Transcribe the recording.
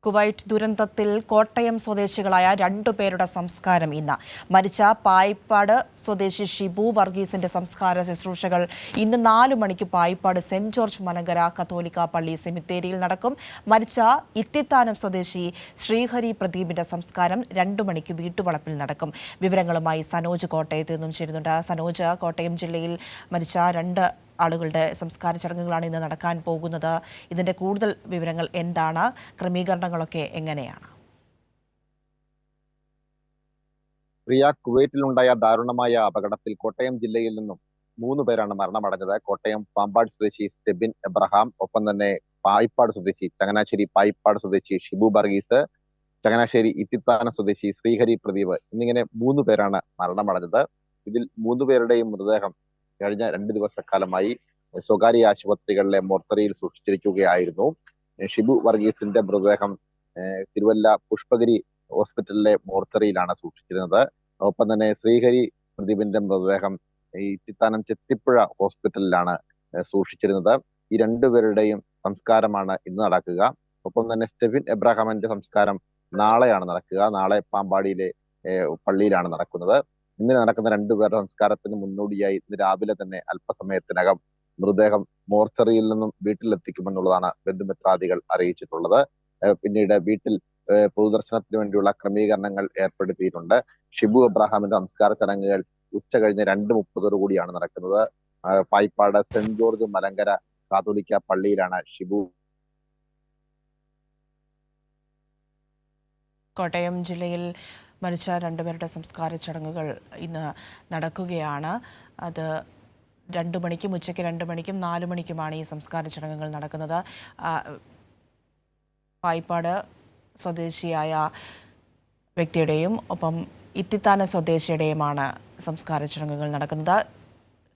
Kuwait ദുരന്തത്തിൽ കോട്ടയം സ്വദേശികളായ 2 പേരുടെ സംസ്കാരം ഇന്ന്. മരിച്ച പായിപ്പാട് സ്വദേശി ഷിബു വർഗീസിന്റെ സംസ്കാര ശുശ്രൂഷകൾ ഇന്ന് 4 മണിക്ക് പായിപ്പാട് സെന്റ് ജോർജ് മലങ്കര കത്തോലിക്ക പള്ളി സെമിത്തേരിയിൽ നടക്കും. മരിച്ച ഇത്തിത്താനം സ്വദേശി ശ്രീഹരി പ്രദീപിന്റെ സംസ്കാരം 2 മണിക്ക് വീട്ടുവളപ്പിൽ നടക്കും. വിവരങ്ങളുമായി സനോജ് കോട്ടയത്ത് നിന്നും ചേരുന്നുണ്ട്. സനോജ്, കോട്ടയം ജില്ലയിൽ മരിച്ച 2 ആളുകളുടെ സംസ്കാര ചടങ്ങുകളാണ് ഇന്ന് നടക്കാൻ പോകുന്നത്. ഇതിന്റെ കൂടുതൽ വിവരങ്ങൾ എന്താണ്? ക്രമീകരണങ്ങളൊക്കെ എങ്ങനെയാണ്? കുവൈറ്റിലുണ്ടായ ദാരുണമായ അപകടത്തിൽ കോട്ടയം ജില്ലയിൽ നിന്നും 3 പേരാണ് മരണമടഞ്ഞത്. കോട്ടയം പാമ്പാട് സ്വദേശി സ്റ്റെബിൻ എബ്രഹാം, ഒപ്പം തന്നെ പായിപ്പാട് സ്വദേശി ചങ്ങനാശ്ശേരി പായിപ്പാട് സ്വദേശി ഷിബു വർഗീസ്, ചങ്ങനാശ്ശേരി ഇത്തിത്താന സ്വദേശി ശ്രീഹരി പ്രദീപ് എന്നിങ്ങനെ 3 പേരാണ് മരണമടഞ്ഞത്. ഇതിൽ 3 പേരുടെയും മൃതദേഹം കഴിഞ്ഞ 2 ദിവസക്കാലമായി സ്വകാര്യ ആശുപത്രികളിലെ മോർച്ചറിയിൽ സൂക്ഷിച്ചിരിക്കുകയായിരുന്നു. ഷിബു വർഗീസിന്റെ മൃതദേഹം തിരുവല്ല പുഷ്പഗിരി ഹോസ്പിറ്റലിലെ മോർച്ചറിയിലാണ് സൂക്ഷിച്ചിരുന്നത്. ഒപ്പം തന്നെ ശ്രീഹരി പ്രദീപിന്റെ മൃതദേഹം ഈ ചിത്താനം ചെത്തിപ്പുഴ ഹോസ്പിറ്റലിലാണ് സൂക്ഷിച്ചിരുന്നത്. ഈ 2 പേരുടെയും സംസ്കാരമാണ് ഇന്ന് നടക്കുക. ഒപ്പം തന്നെ സ്റ്റെഫിൻ എബ്രഹാമിന്റെ സംസ്കാരം നാളെയാണ് നടക്കുക. നാളെ പാമ്പാടിയിലെ പള്ളിയിലാണ് നടക്കുന്നത്. ഇന്ന് നടക്കുന്ന 2 പേരുടെ സംസ്കാരത്തിന് മുന്നോടിയായി ഇന്ന് രാവിലെ തന്നെ അല്പസമയത്തിനകം മൃതദേഹം മോർച്ചറിയിൽ നിന്നും വീട്ടിലെത്തിക്കുമെന്നുള്ളതാണ് ബന്ധുമിത്രാദികൾ അറിയിച്ചിട്ടുള്ളത്. പിന്നീട് വീട്ടിൽ പൊതുദർശനത്തിന് വേണ്ടിയുള്ള ക്രമീകരണങ്ങൾ ഏർപ്പെടുത്തിയിട്ടുണ്ട്. ഷിബു എബ്രഹാമിന്റെ സംസ്കാര ചടങ്ങുകൾ ഉച്ച കഴിഞ്ഞ് 2:30 കൂടിയാണ് നടക്കുന്നത്. പായിപ്പാട് സെന്റ് ജോർജ് മലങ്കര കാത്തോലിക്ക പള്ളിയിലാണ് ഷിബു. കോട്ടയം ജില്ലയിൽ മരിച്ച 2 പേരുടെ സംസ്കാര ചടങ്ങുകൾ ഇന്ന് നടക്കുകയാണ്. അത് 2 മണിക്കും ഉച്ചയ്ക്ക് 2 മണിക്കും 4 മണിക്കുമാണ് ഈ സംസ്കാര ചടങ്ങുകൾ നടക്കുന്നത്. പായിപ്പാട് സ്വദേശിയായ വ്യക്തിയുടെയും ഒപ്പം ഇത്തിത്താന സ്വദേശിയുടെയുമാണ് സംസ്കാര ചടങ്ങുകൾ നടക്കുന്നത്.